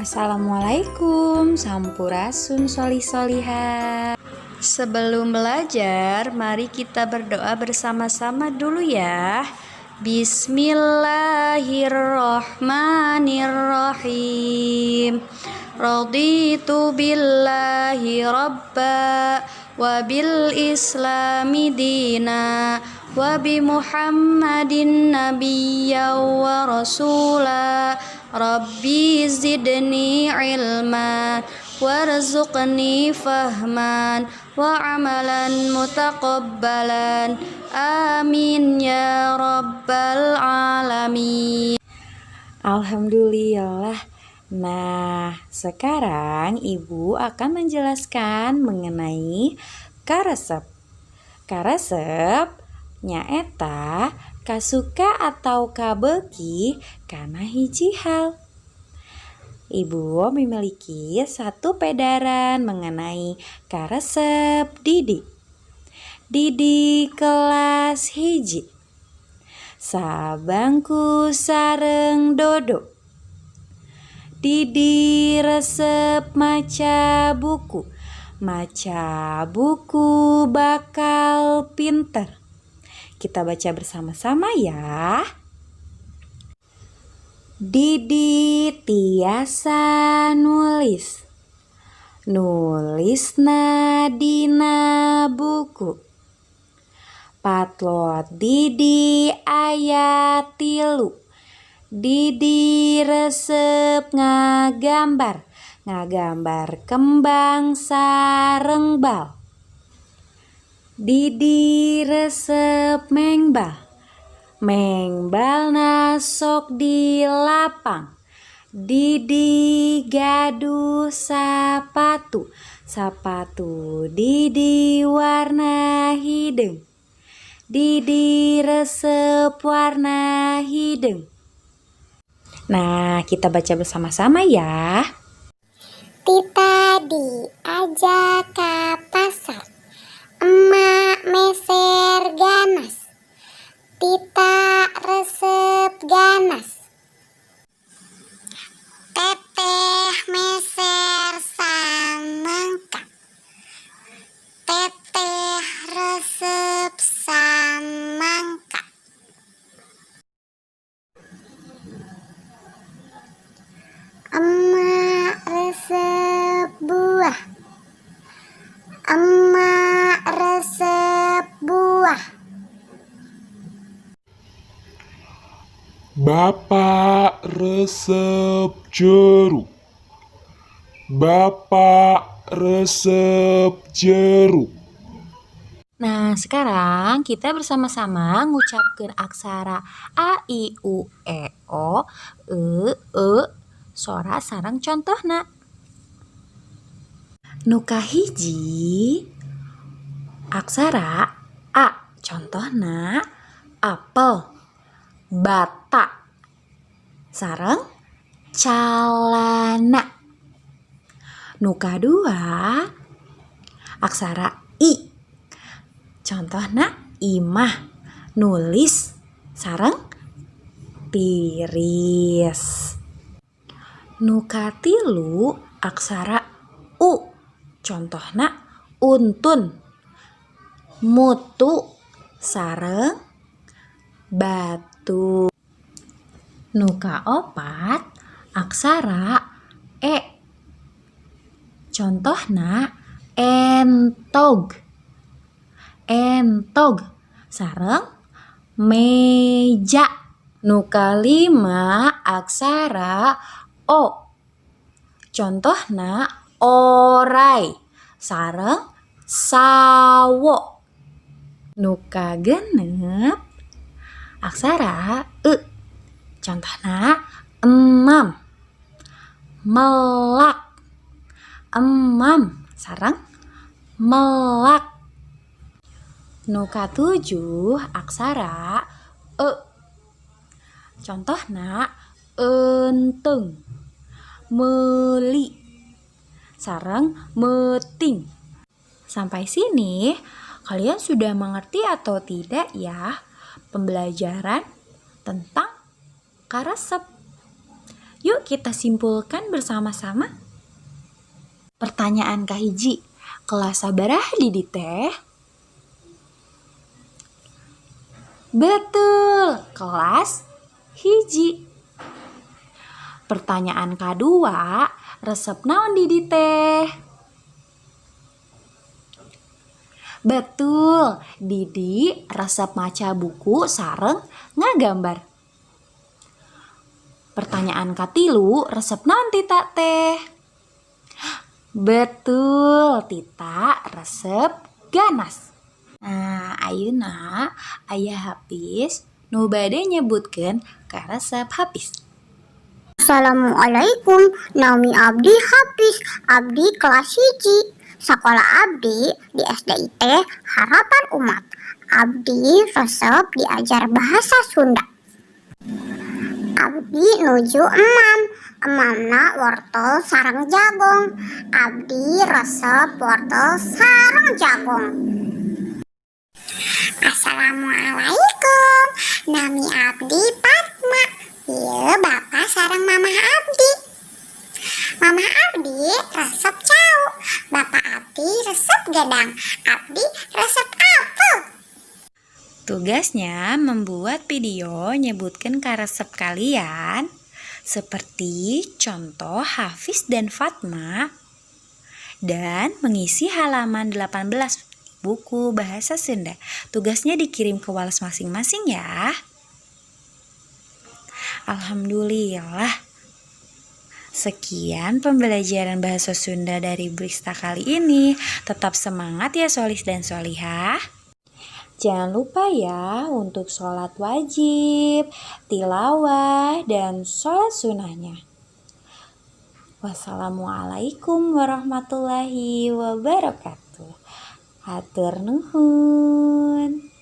Assalamualaikum, sampurasun sholih sholiha. Sebelum belajar, mari kita berdoa bersama-sama dulu ya. Bismillahirrahmanirrahim. Raditu billahi rabba wa bil islami dina wa bi muhammadin nabiyya wa rasula. Rabbi zidni ilman warzuqni fahman wa amalan mutaqabbalan. Amin ya rabbal alamin. Alhamdulillah. Nah, sekarang Ibu akan menjelaskan mengenai karesep. Karesep nyaeta kasuka atau kabeuki kana hiji hal. Ibu memiliki satu pedaran mengenai karesep Didi. Didi kelas hiji. Sabangku sareng Dodo. Didi resep maca buku. Maca buku bakal pinter. Kita baca bersama-sama ya. Didi tiasa nulis. Nulisna dina buku. Patlot Didi ayat 3. Didi resep ngagambar. Ngagambar kembang sareng bal. Didi resep mengbal. Mengbal nasok di lapang. Didi gaduh sapatu. Sapatu Didi warna hideng. Didi resep warna hideng. Nah, kita baca bersama-sama ya. Tita diajak ke pasar. Emak meser ganas. Tita resep ganas. Teteh meser samangka. Teteh resep samangka. Emak resep buah. Emak resep buah. Bapak resep jeruk. Bapak resep jeruk. Nah, sekarang kita bersama-sama ngucapkeun aksara A, I, U, E, O, E, sora sareng contohna. Nu kahiji aksara A, contohna apel, bata, sareng calana. Nu kadua aksara I, contohna imah, nulis, sareng tiris. Nu katilu aksara U, contohna untun, mutu, sareng batu. Nu kaopat aksara E, contohna entog, entog, sareng meja. Nu kalima aksara O, contohna orai, sareng sawo. Nu kagenep aksara E, contohna enam, melak, emam, sareng melak. Nu katujuh aksara E, contohna enteng, meuli, sareng meting. Sampai sini kalian sudah mengerti atau tidak ya pembelajaran tentang karesep? Yuk kita simpulkan bersama-sama. Pertanyaan kahiji, kelas sabaraha di teh? Betul, kelas hiji. Pertanyaan kedua, resep naon di teh? Betul, Didi resep maca buku sareng ngagambar. Pertanyaan katilu, resep naon Tita teh? Betul, Tita resep ganas. Nah, ayeuna aya Hafiz nu bade nyebutkeun ka resep Hafiz. Assalamualaikum, Naomi Abdi Hafiz, Abdi kelas hiji. Sekolah Abdi di SDIT Harapan Umat. Abdi resep diajar bahasa Sunda. Abdi nuju emamna wortel sareng jagong. Abdi resep wortel sareng jagong. Assalamualaikum, Nami Abdi Fatma. Ieu Bapak sareng Mama Abdi. Mama Abdi resep cau, Bapak Abdi resep gedang, Abdi resep apel. Tugasnya membuat video nyebutkan ka resep kalian seperti contoh Hafiz dan Fatma dan mengisi halaman 18 buku bahasa Sunda. Tugasnya dikirim ke Wallace masing-masing ya. Alhamdulillah. Sekian pembelajaran bahasa Sunda dari Brista kali ini. Tetap semangat ya solis dan solihah. Jangan lupa ya untuk sholat wajib, tilawah, dan sholat sunnahnya. Wassalamualaikum warahmatullahi wabarakatuh. Hatur nuhun.